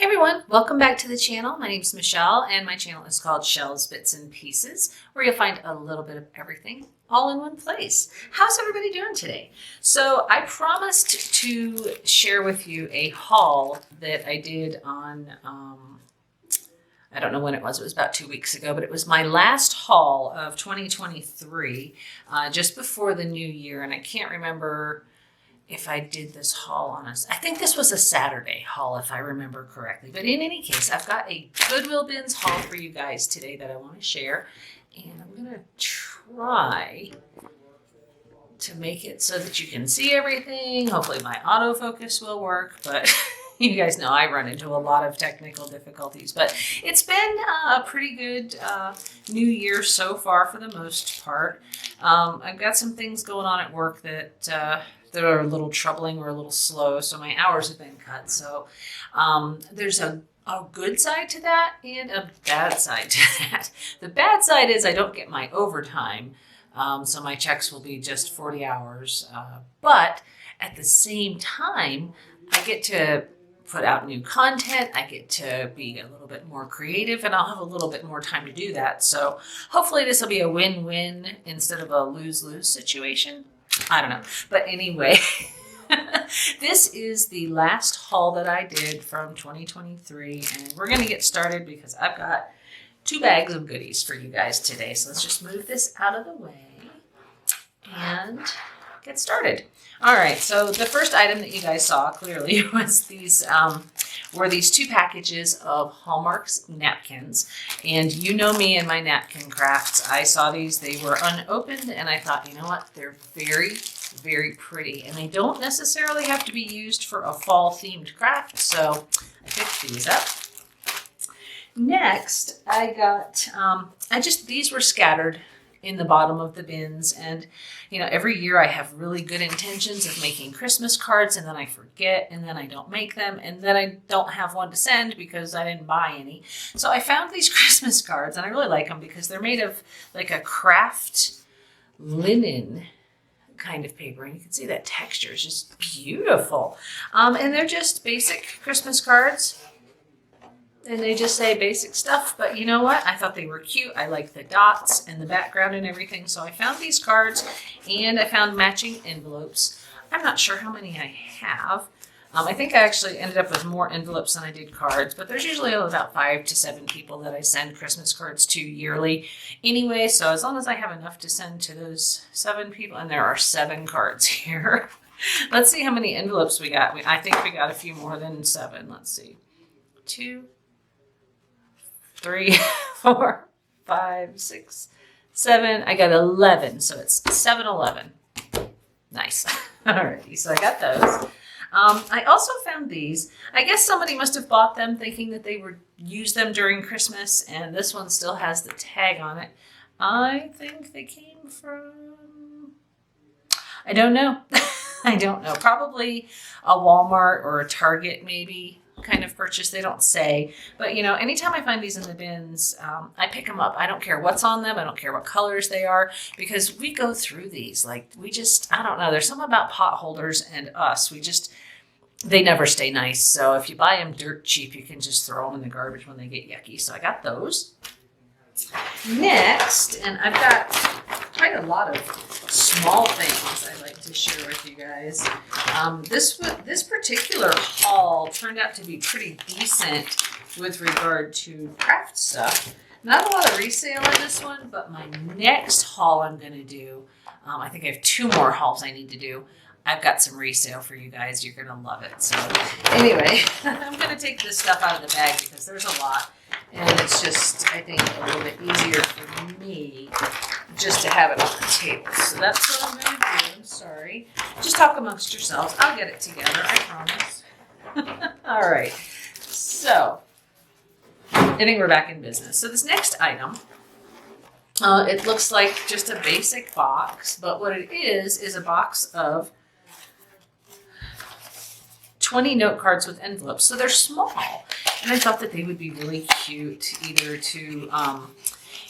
Everyone, welcome back to the channel. My name is Michelle and my channel is called Shells, Bits, and Pieces, where you'll find a little bit of everything all in one place. How's everybody doing today? So I promised to share with you a haul that I did on, I don't know when it was about 2 weeks ago, but it was my last haul of 2023, just before the new year, and I can't remember if I did this haul on I think this was a Saturday haul, if I remember correctly. But in any case, I've got a Goodwill bins haul for you guys today that I want to share. And I'm going to try to make it so that you can see everything. Hopefully my autofocus will work, but you guys know I run into a lot of technical difficulties. But it's been a pretty good new year so far for the most part. I've got some things going on at work that are a little troubling or a little slow, so my hours have been cut. So there's a good side to that and a bad side to that. The bad side is I don't get my overtime, so my checks will be just 40 hours. But at the same time, I get to put out new content. I get to be a little bit more creative, and I'll have a little bit more time to do that. So hopefully this will be a win-win instead of a lose-lose situation. I don't know. But anyway, this is the last haul that I did from 2023, and we're going to get started because I've got 2 bags of goodies for you guys today. So let's just move this out of the way and get started. All right, so the first item that you guys saw clearly was these 2 packages of Hallmark's napkins. And you know me and my napkin crafts. I saw these, they were unopened, and I thought, you know what, they're very, very pretty. And they don't necessarily have to be used for a fall themed craft, so I picked these up. Next, I got, these were scattered in the bottom of the bins, and you know, every year I have really good intentions of making Christmas cards, and then I forget, and then I don't make them, and then I don't have one to send because I didn't buy any. So I found these Christmas cards, and I really like them because they're made of like a craft linen kind of paper, and you can see that texture is just beautiful. And they're just basic Christmas cards. And they just say basic stuff, but you know what? I thought they were cute. I like the dots and the background and everything. So I found these cards, and I found matching envelopes. I'm not sure how many I have. I think I actually ended up with more envelopes than I did cards, but there's usually about 5 to 7 people that I send Christmas cards to yearly anyway. So as long as I have enough to send to those 7 people, and there are 7 cards here. Let's see how many envelopes we got. I think we got a few more than 7. Let's see. 2, 3, 4, 5, 6, 7. I got 11, so it's 7-11. Nice. Alrighty, so I got those. I also found these. I guess somebody must have bought them thinking that they would use them during Christmas, and this one still has the tag on it. I think they came from, I don't know. I don't know. Probably a Walmart or a Target maybe kind of purchase. They don't say, but you know, anytime I find these in the bins, I pick them up. I don't care what's on them. I don't care what colors they are, because we go through these. Like, I don't know. There's something about pot holders and us. They never stay nice. So if you buy them dirt cheap, you can just throw them in the garbage when they get yucky. So I got those. Next, and I've got quite a lot of small things I'd like to share with you guys. This particular haul turned out to be pretty decent with regard to craft stuff. Not a lot of resale in this one, but my next haul I'm going to do, I think I have 2 more hauls I need to do. I've got some resale for you guys. You're going to love it. So anyway, I'm going to take this stuff out of the bag because there's a lot. And it's just, I think, a little bit easier for me just to have it on the table. So that's what I'm going to do. I'm sorry. Just talk amongst yourselves. I'll get it together. I promise. All right. So I think we're back in business. So this next item, it looks like just a basic box. But what it is a box of 20 note cards with envelopes. So they're small. And I thought that they would be really cute either to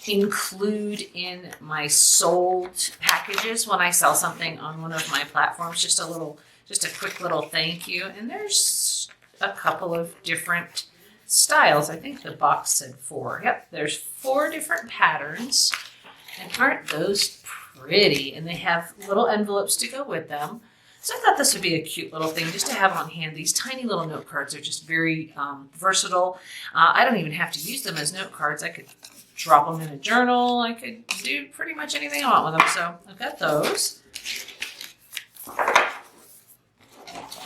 include in my sold packages when I sell something on one of my platforms. Just a quick little thank you. And there's a couple of different styles. I think the box said 4. Yep, there's 4 different patterns. And aren't those pretty? And they have little envelopes to go with them. So I thought this would be a cute little thing just to have on hand. These tiny little note cards are just very versatile. I don't even have to use them as note cards. I could drop them in a journal. I could do pretty much anything I want with them. So I've got those.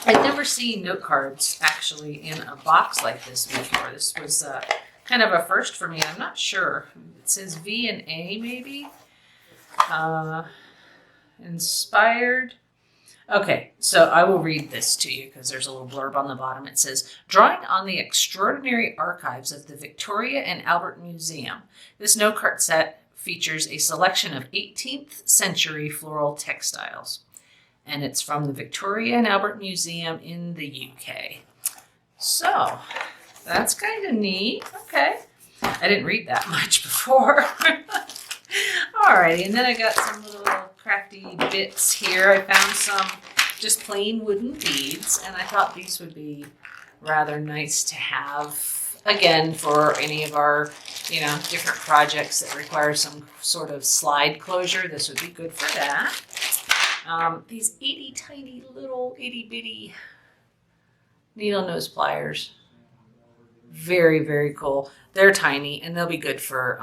I'd never seen note cards actually in a box like this before. This was kind of a first for me. I'm not sure. It says V and A maybe. Inspired. Okay, so I will read this to you because there's a little blurb on the bottom. It says, drawing on the extraordinary archives of the Victoria and Albert Museum, this note card set features a selection of 18th century floral textiles. And it's from the Victoria and Albert Museum in the UK. So, that's kind of neat. Okay. I didn't read that much before. Alrighty, and then I got some little crafty bits here. I found some just plain wooden beads, and I thought these would be rather nice to have, again, for any of our, different projects that require some sort of slide closure. This would be good for that. These itty tiny little itty bitty needle nose pliers. Very, very cool. They're tiny, and they'll be good for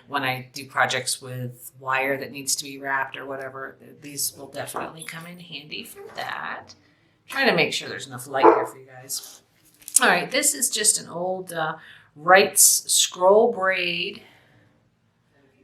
when I do projects with wire that needs to be wrapped or whatever. These will definitely come in handy for that. I'm trying to make sure there's enough light here for you guys. All right, this is just an old Wright's scroll braid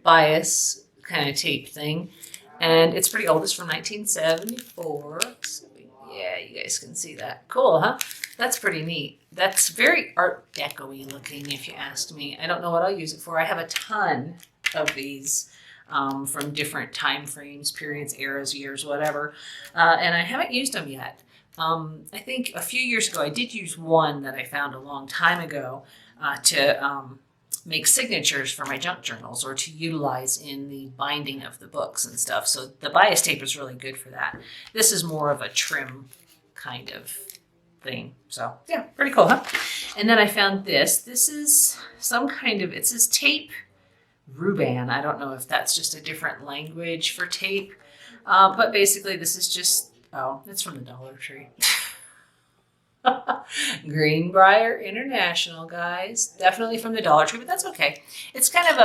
bias kind of tape thing. And it's pretty old. It's from 1974. So, yeah, you guys can see that. Cool, huh? That's pretty neat. That's very Art Deco-y looking, if you ask me. I don't know what I'll use it for. I have a ton of these from different time frames, periods, eras, years, whatever. And I haven't used them yet. I think a few years ago, I did use one that I found a long time ago to make signatures for my junk journals or to utilize in the binding of the books and stuff. So the bias tape is really good for that. This is more of a trim kind of thing. So yeah, pretty cool, huh? And then I found this. This is some kind of, it says tape ruban. I don't know if that's just a different language for tape. But basically this is just, it's from the Dollar Tree. Greenbrier International, guys. Definitely from the Dollar Tree, but that's okay. It's kind of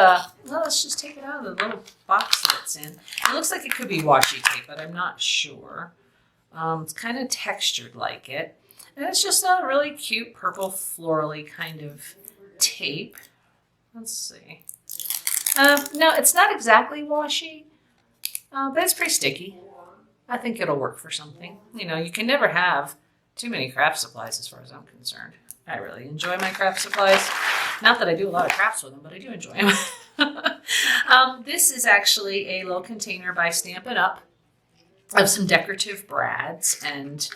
let's just take it out of the little box that it's in. It looks like it could be washi tape, but I'm not sure. It's kind of textured like it. And it's just a really cute purple florally kind of tape. Let's see. No, it's not exactly washi, but it's pretty sticky. I think it'll work for something. You can never have too many craft supplies as far as I'm concerned. I really enjoy my craft supplies. Not that I do a lot of crafts with them, but I do enjoy them. This is actually a little container by Stampin' Up! Of some decorative brads, and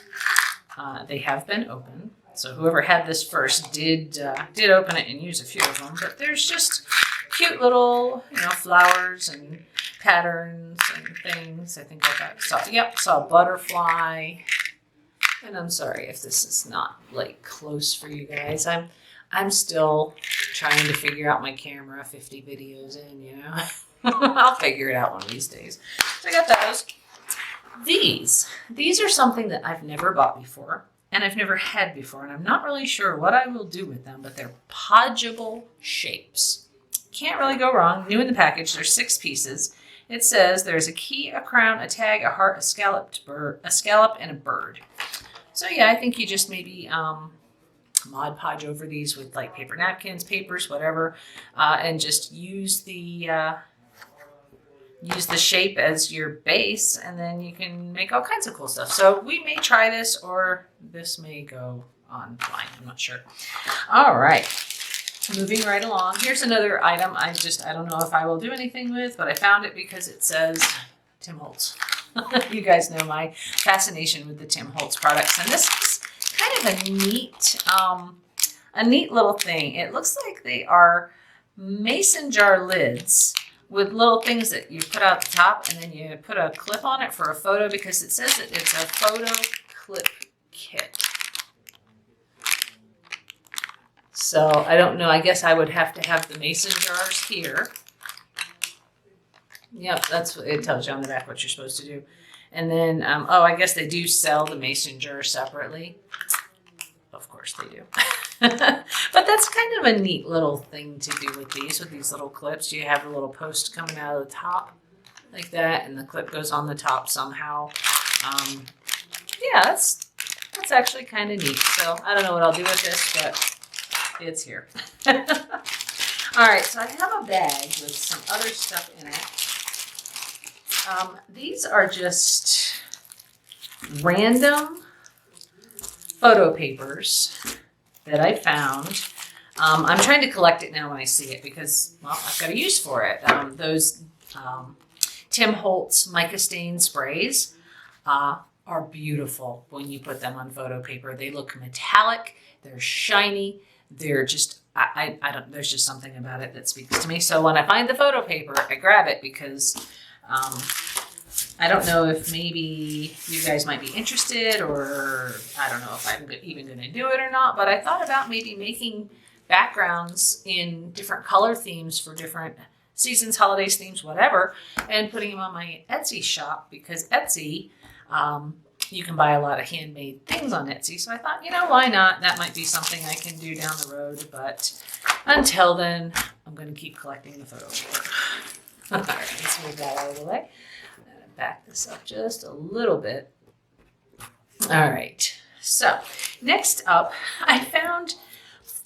they have been opened. So whoever had this first did open it and use a few of them. But there's just cute little, flowers and patterns and things. I think I saw a butterfly. And I'm sorry if this is not close for you guys. I'm still trying to figure out my camera 50 videos in, I'll figure it out one of these days. So I got those. These are something that I've never bought before and I've never had before, and I'm not really sure what I will do with them, but they're podgeable shapes. Can't really go wrong. New in the package. There's 6 pieces. It says there's a key, a crown, a tag, a heart, a scallop, and a bird. So yeah, I think you just maybe Mod Podge over these with paper napkins, papers, whatever, and just use the shape as your base, and then you can make all kinds of cool stuff. So we may try this, or this may go online. I'm not sure. All right. Moving right along. Here's another item I don't know if I will do anything with, but I found it because it says Tim Holtz. You guys know my fascination with the Tim Holtz products. And this is kind of a neat little thing. It looks like they are mason jar lids with little things that you put out the top, and then you put a clip on it for a photo, because it says that it's a photo clip kit. So I don't know. I guess I would have to have the mason jars here. Yep, that's what it tells you on the back what you're supposed to do. And then, oh, I guess they do sell the mason jars separately. Of course they do. But that's kind of a neat little thing to do with these little clips. You have a little post coming out of the top like that, and the clip goes on the top somehow. Yeah, that's actually kind of neat. So I don't know what I'll do with this, but it's here. All right, so I have a bag with some other stuff in it. These are just random photo papers that I found. I'm trying to collect it now when I see it because, well, I've got a use for it. Those Tim Holtz mica stain sprays are beautiful when you put them on photo paper. They look metallic, they're shiny, they're just, I don't, there's just something about it that speaks to me. So when I find the photo paper, I grab it because I don't know if maybe you guys might be interested, or I don't know if I'm even going to do it or not, but I thought about maybe making backgrounds in different color themes for different seasons, holidays, themes, whatever, and putting them on my Etsy shop because Etsy, you can buy a lot of handmade things on Etsy. So I thought, you know, why not? That might be something I can do down the road. But until then, I'm going to keep collecting the photo paper. All right, let's move that out of the way. I'm going to back this up just a little bit. All right. So next up, I found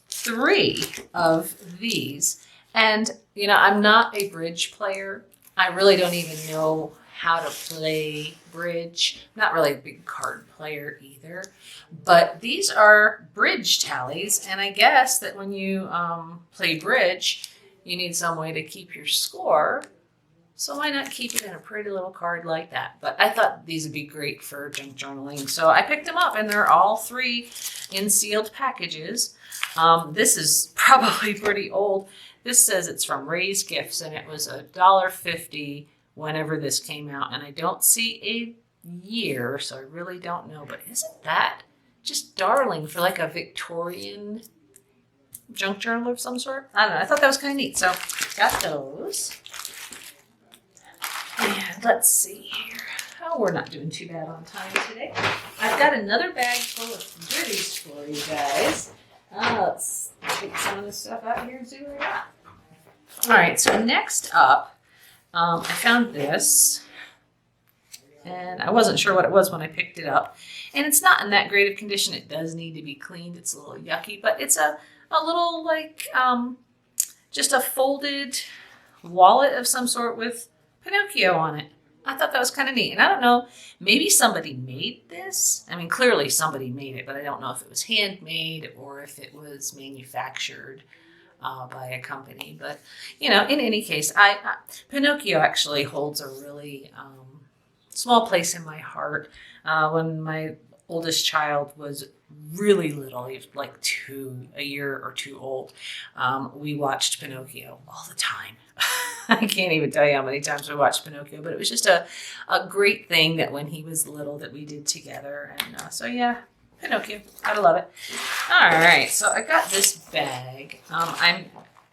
3 of these. And, you know, I'm not a bridge player. I really don't even know how to play bridge. I'm not really a big card player either. But these are bridge tallies. And I guess that when you play bridge, you need some way to keep your score. So why not keep it in a pretty little card like that? But I thought these would be great for junk journaling. So I picked them up, and they're all 3 in sealed packages. This is probably pretty old. This says it's from Ray's Gifts, and it was $1.50 whenever this came out. And I don't see a year, so I really don't know. But isn't that just darling for like a Victorian junk journal of some sort? I don't know. I thought that was kind of neat. So got those. And let's see here. Oh, we're not doing too bad on time today. I've got another bag full of goodies for you guys. Let's take some of this stuff out here and see what we got. All right, so next up, I found this, and I wasn't sure what it was when I picked it up. And it's not in that great of condition. It does need to be cleaned. It's a little yucky, but it's a little like just a folded wallet of some sort with Pinocchio on it. I thought that was kind of neat. And I don't know, maybe somebody made this. I mean, clearly somebody made it, but I don't know if it was handmade or if it was manufactured by a company. But, you know, in any case, Pinocchio actually holds a really small place in my heart. When my oldest child was really little, he was like a year or 2 old, we watched Pinocchio all the time. I can't even tell you how many times we watched Pinocchio, but it was just a great thing that when he was little that we did together. And so, yeah, Pinocchio. Gotta love it. All right, so I got this bag.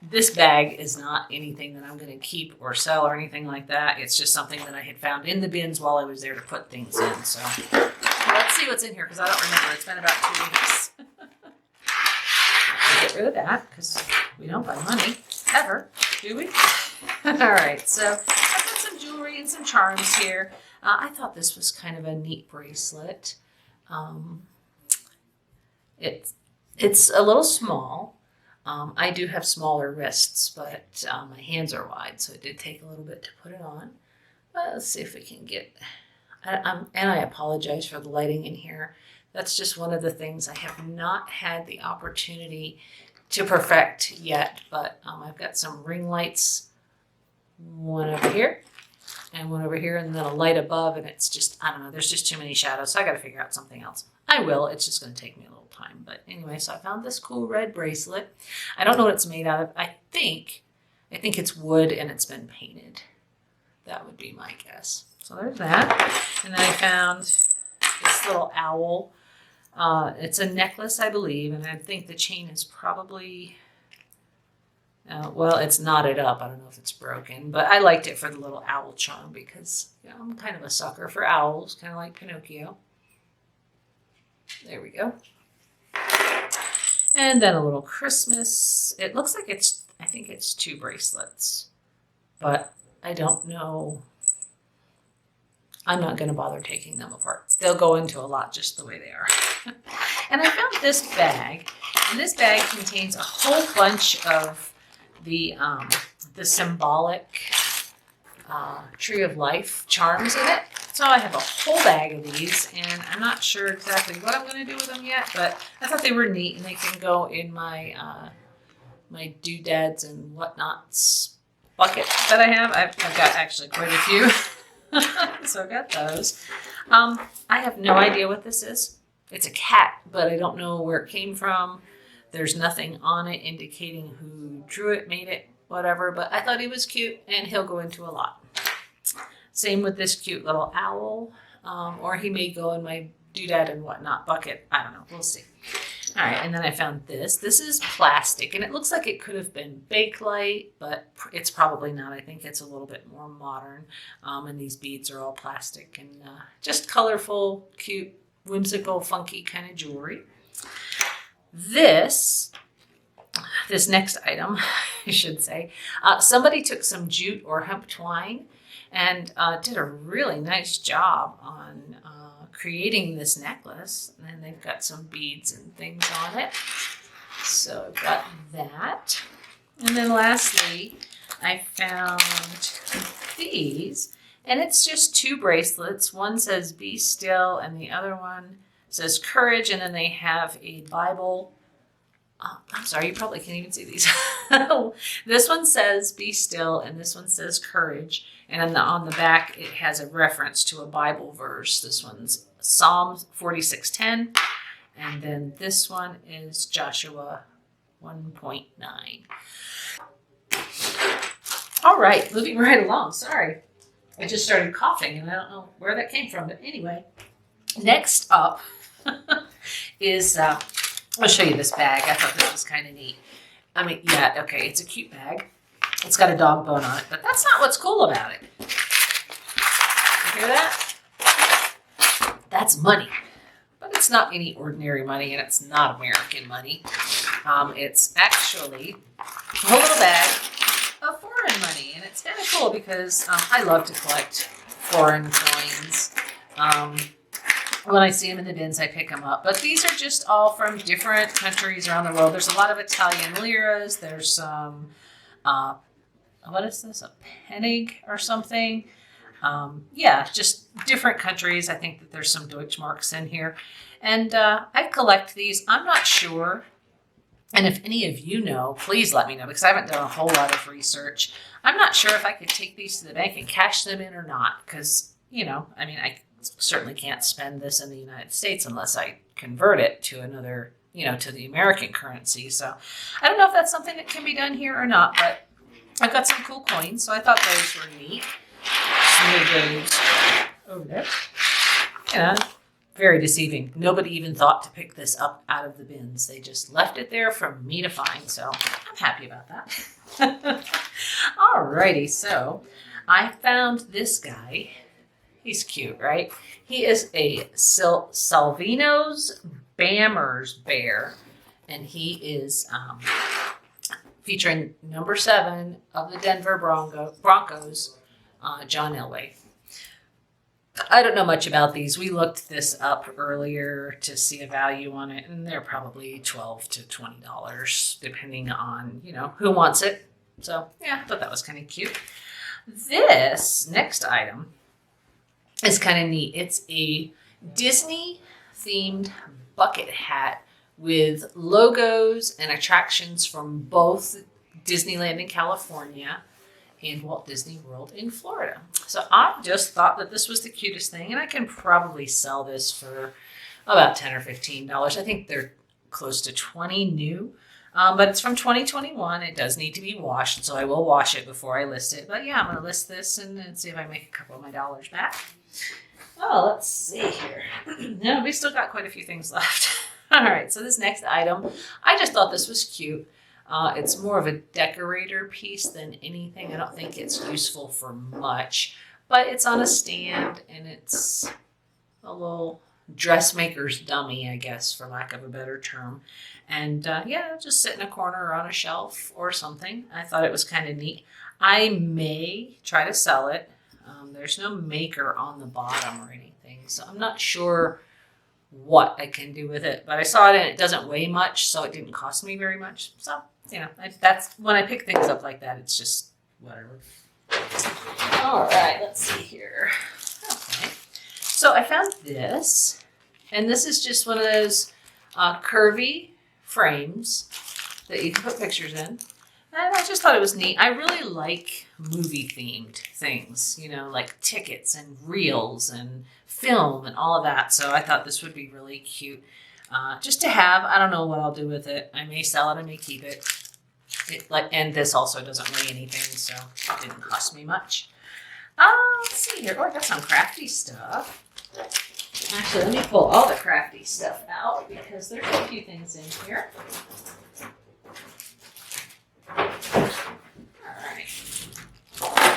This bag is not anything that I'm going to keep or sell or anything like that. It's just something that I had found in the bins while I was there to put things in. So let's see what's in here because I don't remember. It's been about 2 weeks. I'll get rid of that because we don't buy money ever, do we? All right, so I've got some jewelry and some charms here. I thought this was kind of a neat bracelet. It's a little small. I do have smaller wrists, but my hands are wide, so it did take a little bit to put it on. But let's see if we can get... and I apologize for the lighting in here. That's just one of the things I have not had the opportunity to perfect yet, but I've got some ring lights, one over here and one over here, and then a light above, and it's just, I don't know, there's just too many shadows, so I got to figure out something else. I will, it's just going to take me a little time, but anyway, so I found this cool red bracelet. I don't know what it's made out of. I think it's wood and it's been painted. That would be my guess. So there's that. And then I found this little owl. It's a necklace, I believe, and I think the chain is probably, well, it's knotted up. I don't know if it's broken, but I liked it for the little owl charm because I'm kind of a sucker for owls, kind of like Pinocchio. There we go. And then a little Christmas. It looks like I think it's 2 bracelets, but I don't know. I'm not going to bother taking them apart. They'll go into a lot just the way they are. And I found this bag, and this bag contains a whole bunch of the symbolic Tree of Life charms in it. So I have a whole bag of these, and I'm not sure exactly what I'm going to do with them yet, but I thought they were neat, and they can go in my my doodads and whatnots bucket that I have. I've got actually quite a few. So I got those. I have no idea what this is. It's a cat, but I don't know where it came from. There's nothing on it indicating who drew it, made it, whatever, but I thought he was cute, and he'll go into a lot. Same with this cute little owl, or he may go in my doodad and whatnot bucket. I don't know. We'll see. All right, and then I found this. This is plastic, and it looks like it could have been Bakelite, but it's probably not. I think it's a little bit more modern, and these beads are all plastic and just colorful, cute, whimsical, funky kind of jewelry. This next item, I should say, somebody took some jute or hemp twine and did a really nice job on creating this necklace. And they've got some beads and things on it. So I've got that. And then lastly, I found these. And it's just 2 bracelets. One says Be Still, and the other one says Courage. And then they have a Bible. I'm sorry, you probably can't even see these. This one says Be Still, and this one says Courage. And on the back, it has a reference to a Bible verse. This one's Psalm 46:10. And then this one is Joshua 1.9. All right, moving right along. Sorry. I just started coughing, and I don't know where that came from. But anyway, next up is... I'll show you this bag. I thought this was kind of neat. I mean, yeah, okay, it's a cute bag. It's got a dog bone on it, but that's not what's cool about it. You hear that? That's money. But it's not any ordinary money, and it's not American money. It's actually a little bag of foreign money, and it's kind of cool because I love to collect foreign coins. When I see them in the bins, I pick them up. But these are just all from different countries around the world. There's a lot of Italian liras. There's some, what is this, a pennig or something? Yeah, just different countries. I think that there's some Deutschmarks in here. And I collect these. I'm not sure. And if any of you know, please let me know, because I haven't done a whole lot of research. I'm not sure if I could take these to the bank and cash them in or not. Because, I mean, I certainly can't spend this in the United States unless I convert it to another, to the American currency. So I don't know if that's something that can be done here or not, but I've got some cool coins, so I thought those were neat. Smooth those over there. Very deceiving. Nobody even thought to pick this up out of the bins. They just left it there for me to find, so I'm happy about that. Alrighty, so I found this guy. He's cute, right? He is a Salvino's Bammers bear, and he is featuring number 7 of the Denver Broncos, John Elway. I don't know much about these. We looked this up earlier to see a value on it, and they're probably $12 to $20, depending on, who wants it. So, yeah, I thought that was kind of cute. This next item is kind of neat. It's a Disney-themed bucket hat with logos and attractions from both Disneyland in California and Walt Disney World in Florida. So I just thought that this was the cutest thing, and I can probably sell this for about $10 or $15. I think they're close to $20 new, but it's from 2021. It does need to be washed, so I will wash it before I list it. But yeah, I'm going to list this and see if I make a couple of my dollars back. Oh, let's see here. No, we still got quite a few things left. All right, so this next item, I just thought this was cute. It's more of a decorator piece than anything. I don't think it's useful for much, but it's on a stand and it's a little dressmaker's dummy, I guess, for lack of a better term. And yeah, just sit in a corner or on a shelf or something. I thought it was kind of neat. I may try to sell it. There's no maker on the bottom or anything, so I'm not sure what I can do with it. But I saw it and it doesn't weigh much, so it didn't cost me very much. So, you know, that's when I pick things up like that, it's just whatever. All right, let's see here. Okay. So I found this, and this is just one of those curvy frames that you can put pictures in. And I just thought it was neat. I really like movie-themed things, you know, like tickets and reels and film and all of that. So I thought this would be really cute just to have. I don't know what I'll do with it. I may sell it. I may keep it. And this also doesn't weigh anything, so it didn't cost me much. Let's see here. Oh, I got some crafty stuff. Actually, let me pull all the crafty stuff out because there's a few things in here. Alright.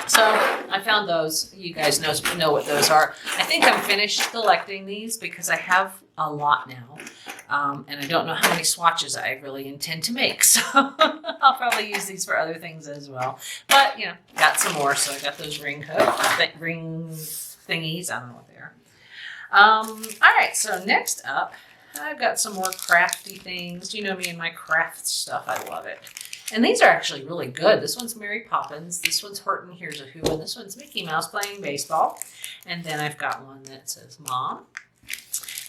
So I found those. You guys know what those are. I think I'm finished collecting these because I have a lot now. And I don't know how many swatches I really intend to make. So I'll probably use these for other things as well. But, you know, got some more. So I got those ring thingies. I don't know what they are. Alright, so next up, I've got some more crafty things. You know me and my craft stuff. I love it. And these are actually really good. This one's Mary Poppins. This one's Horton Hears a Who. And this one's Mickey Mouse playing baseball. And then I've got one that says Mom.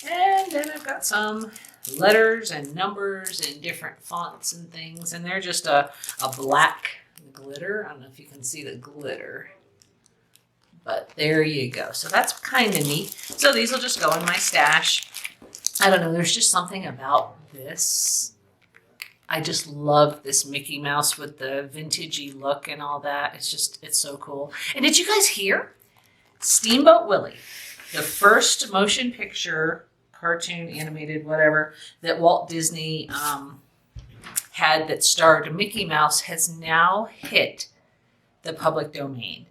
And then I've got some letters and numbers in different fonts and things. And they're just a black glitter. I don't know if you can see the glitter. But there you go. So that's kind of neat. So these will just go in my stash. I don't know. There's just something about this. I just love this Mickey Mouse with the vintagey look and all that. It's so cool. And did you guys hear? Steamboat Willie, the first motion picture, cartoon, animated, whatever, that Walt Disney had that starred Mickey Mouse has now hit the public domain.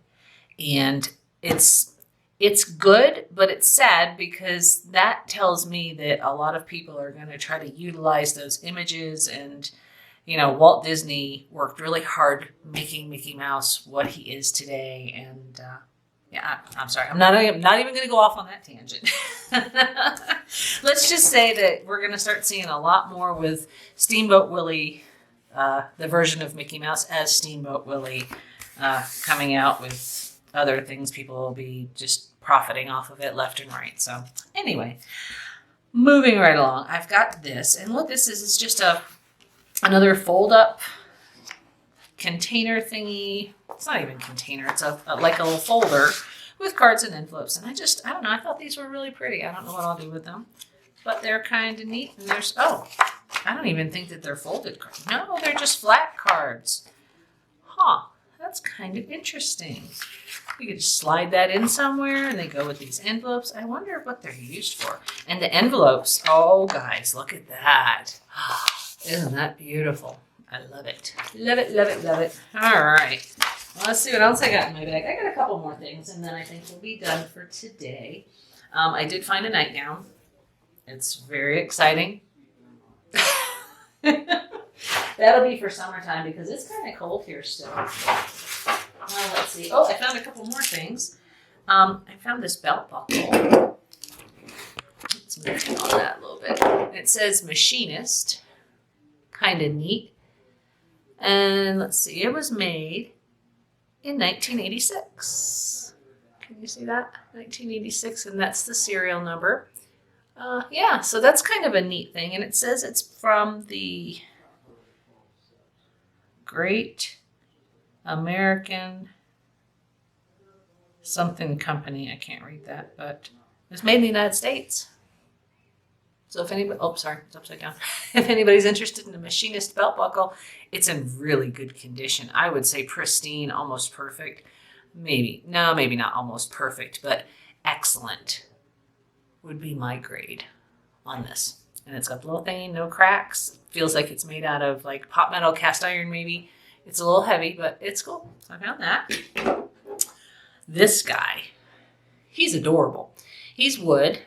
And it's good, but it's sad because that tells me that a lot of people are going to try to utilize those images. And, you know, Walt Disney worked really hard making Mickey Mouse what he is today. And yeah, I'm sorry. I'm not even going to go off on that tangent. Let's just say that we're going to start seeing a lot more with Steamboat Willie, the version of Mickey Mouse as Steamboat Willie, coming out with other things. People will be just profiting off of it left and right. So anyway, moving right along, I've got this, and what this is just another fold up container thingy. It's not even container. It's like a little folder with cards and envelopes. And I don't know. I thought these were really pretty. I don't know what I'll do with them, but they're kind of neat. And I don't even think that they're folded cards. No, they're just flat cards. Huh. That's kind of interesting. You could just slide that in somewhere and they go with these envelopes. I wonder what they're used for. And the envelopes, oh guys, look at that. Isn't that beautiful? I love it. Love it, love it, love it. All right. Well, let's see what else I got in my bag. I got a couple more things and then I think we'll be done for today. I did find a nightgown. It's very exciting. That'll be for summertime because it's kind of cold here still. Let's see. Oh, I found a couple more things. I found this belt buckle. Let's move on that a little bit. It says machinist. Kind of neat. And let's see. It was made in 1986. Can you see that? 1986, and that's the serial number. Yeah, so that's kind of a neat thing. And it says it's from the Great American something company. I can't read that, but it was made in the United States. So if anybody, oh, sorry, it's upside down. If anybody's interested in a machinist belt buckle, it's in really good condition. I would say pristine, almost perfect. Maybe not almost perfect, but excellent. would be my grade on this. And it's got the little thing, no cracks. Feels like it's made out of like pot metal, cast iron maybe. It's a little heavy, but it's cool. So I found that. This guy, he's adorable. He's wood.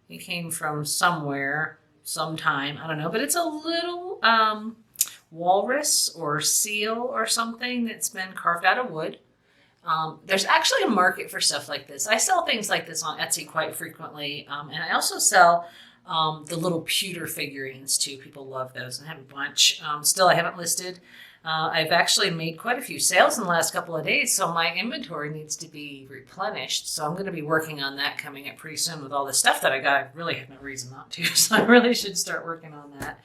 He came from somewhere, sometime, I don't know, but it's a little walrus or seal or something that's been carved out of wood. There's actually a market for stuff like this. I sell things like this on Etsy quite frequently, and I also sell the little pewter figurines too. People love those. I have a bunch. Still, I haven't listed. I've actually made quite a few sales in the last couple of days, so my inventory needs to be replenished. So I'm going to be working on that coming up pretty soon with all the stuff that I got. I really have no reason not to, so I really should start working on that.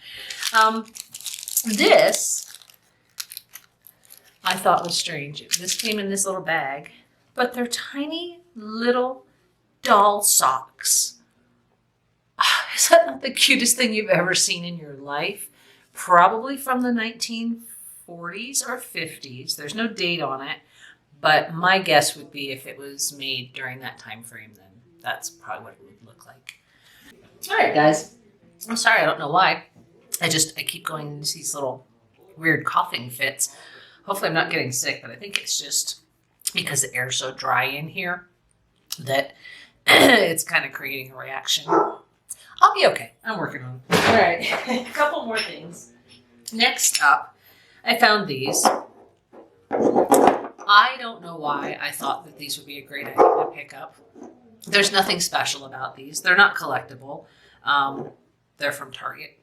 This I thought was strange. This came in this little bag, but they're tiny little doll socks. Is that not the cutest thing you've ever seen in your life? Probably from the 1940s or 50s. There's no date on it, but my guess would be if it was made during that time frame, then that's probably what it would look like. All right, guys. I'm sorry, I don't know why. I keep going into these little weird coughing fits. Hopefully I'm not getting sick, but I think it's just because the air's so dry in here that it's kind of creating a reaction. I'll be okay. I'm working on it. All right, a couple more things. Next up, I found these. I don't know why I thought that these would be a great idea to pick up. There's nothing special about these. They're not collectible. They're from Target.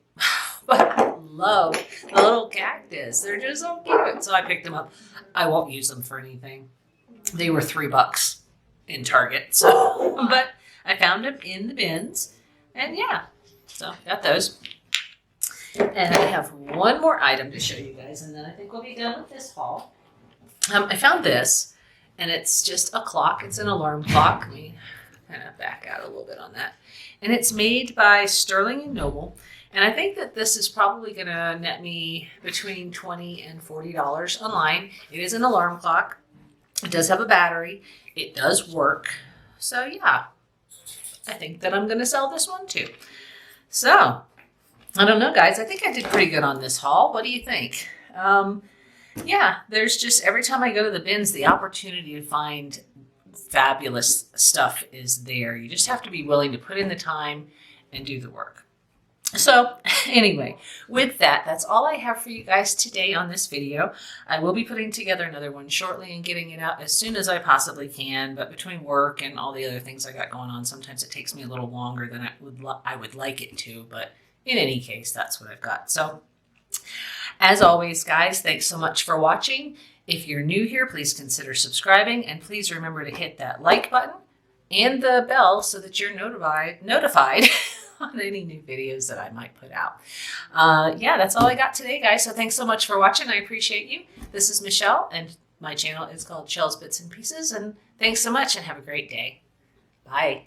But I love the little cactus. They're just so cute. So I picked them up. I won't use them for anything. They were $3 in Target. So, but I found them in the bins. And yeah, so got those. And I have one more item to show you guys, and then I think we'll be done with this haul. I found this, and it's just a clock. It's an alarm clock. Let me kind of back out a little bit on that. And it's made by Sterling & Noble. And I think that this is probably going to net me between $20 and $40 online. It is an alarm clock. It does have a battery. It does work. So yeah, I think that I'm going to sell this one too. So I don't know, guys. I think I did pretty good on this haul. What do you think? Yeah, there's just every time I go to the bins, the opportunity to find fabulous stuff is there. You just have to be willing to put in the time and do the work. So anyway, with that, that's all I have for you guys today on this video. I will be putting together another one shortly and getting it out as soon as I possibly can. But between work and all the other things I got going on, sometimes it takes me a little longer than I would like it to. But in any case, that's what I've got. So as always, guys, thanks so much for watching. If you're new here, please consider subscribing. And please remember to hit that like button and the bell so that you're notified on any new videos that I might put out. Yeah, that's all I got today, guys. So thanks so much for watching. I appreciate you. This is Michelle, and my channel is called Shell's Bits and Pieces. And thanks so much, and have a great day. Bye.